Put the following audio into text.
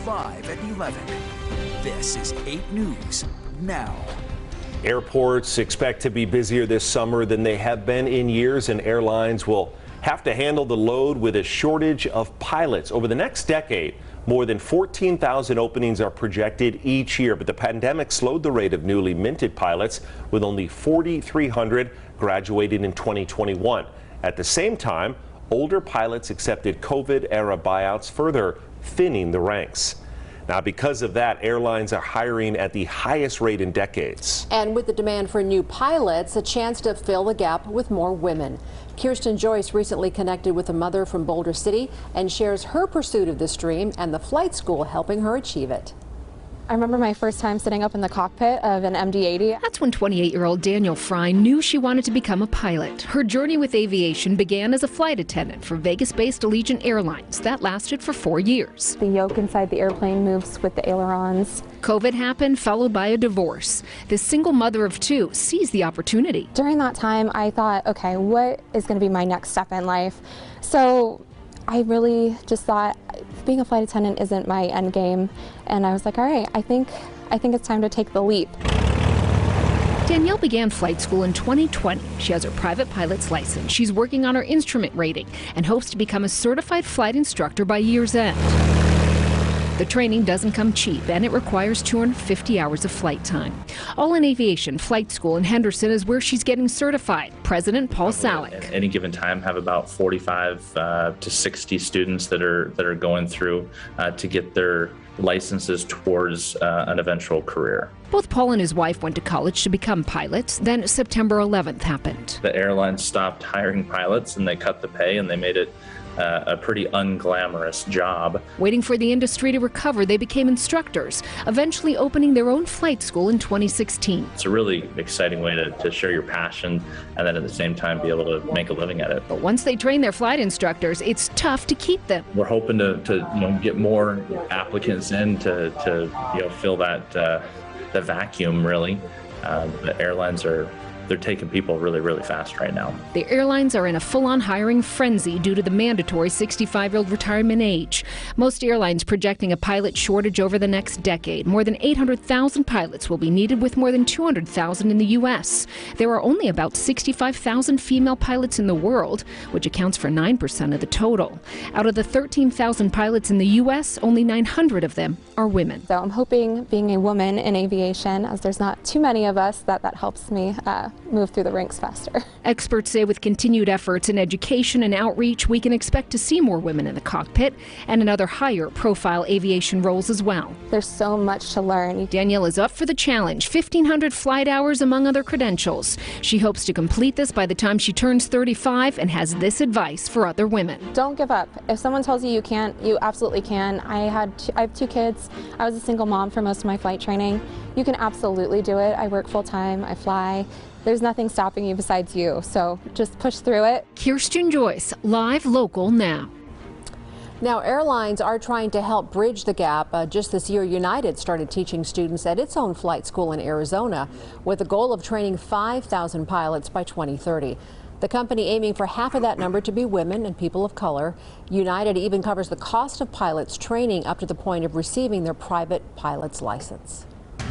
live at 11. This is 8 News Now. Airports expect to be busier this summer than they have been in years, and airlines will have to handle the load with a shortage of pilots. Over the next decade, more than 14,000 openings are projected each year, but the pandemic slowed the rate of newly minted pilots, with only 4,300 graduating in 2021. At the same time, older pilots accepted COVID-era buyouts, further thinning the ranks. Now, because of that, airlines are hiring at the highest rate in decades. And with the demand for new pilots, a chance to fill the gap with more women. Kirsten Joyce recently connected with a mother from Boulder City and shares her pursuit of this dream and the flight school helping her achieve it. I remember my first time sitting up in the cockpit of an MD-80. That's when 28-year-old Danielle Fry knew she wanted to become a pilot. Her journey with aviation began as a flight attendant for Vegas-based Allegiant Airlines. That lasted for 4 years. The yoke inside the airplane moves with the ailerons. COVID happened, followed by a divorce. This single mother of 2 seized the opportunity. During that time, I thought, okay, what is going to be my next step in life? So I really just thought being a flight attendant isn't my end game, and I was like, all right, I think it's time to take the leap. Danielle began flight school in 2020. She has her private pilot's license. She's working on her instrument rating and hopes to become a certified flight instructor by year's end. The training doesn't come cheap, and it requires 250 hours of flight time. All in Aviation Flight School in Henderson is where she's getting certified. President Paul Salick. At any given time, have about 45 to 60 students that are going through to get their licenses towards an eventual career. Both Paul and his wife went to college to become pilots. Then September 11th happened. The airlines stopped hiring pilots, and they cut the pay, and they made it a pretty unglamorous job. Waiting for the industry to recover, they became instructors, eventually opening their own flight school in 2016. It's a really exciting way to share your passion and then at the same time be able to make a living at it. But once they train their flight instructors, it's tough to keep them. We're hoping to get more applicants in to fill that the vacuum, really. The airlines they're taking people really, really fast right now. The airlines are in a full-on hiring frenzy due to the mandatory 65-year-old retirement age. Most airlines projecting a pilot shortage over the next decade. More than 800,000 pilots will be needed, with more than 200,000 in the U.S. There are only about 65,000 female pilots in the world, which accounts for 9% of the total. Out of the 13,000 pilots in the U.S., only 900 of them are women. So I'm hoping, being a woman in aviation, as there's not too many of us, that helps me move through the ranks faster. Experts say with continued efforts in education and outreach, we can expect to see more women in the cockpit and in other higher profile aviation roles as well. There's so much to learn. Danielle is up for the challenge, 1,500 flight hours among other credentials. She hopes to complete this by the time she turns 35 and has this advice for other women. Don't give up. If someone tells you you can't, you absolutely can. I have 2 kids. I was a single mom for most of my flight training. You can absolutely do it. I work full time, I fly. There's nothing stopping you besides you, so just push through it. Kirsten Joyce, live local now. Now, airlines are trying to help bridge the gap. Just this year, United started teaching students at its own flight school in Arizona with the goal of training 5,000 pilots by 2030. The company aiming for half of that number to be women and people of color. United even covers the cost of pilots training up to the point of receiving their private pilot's license.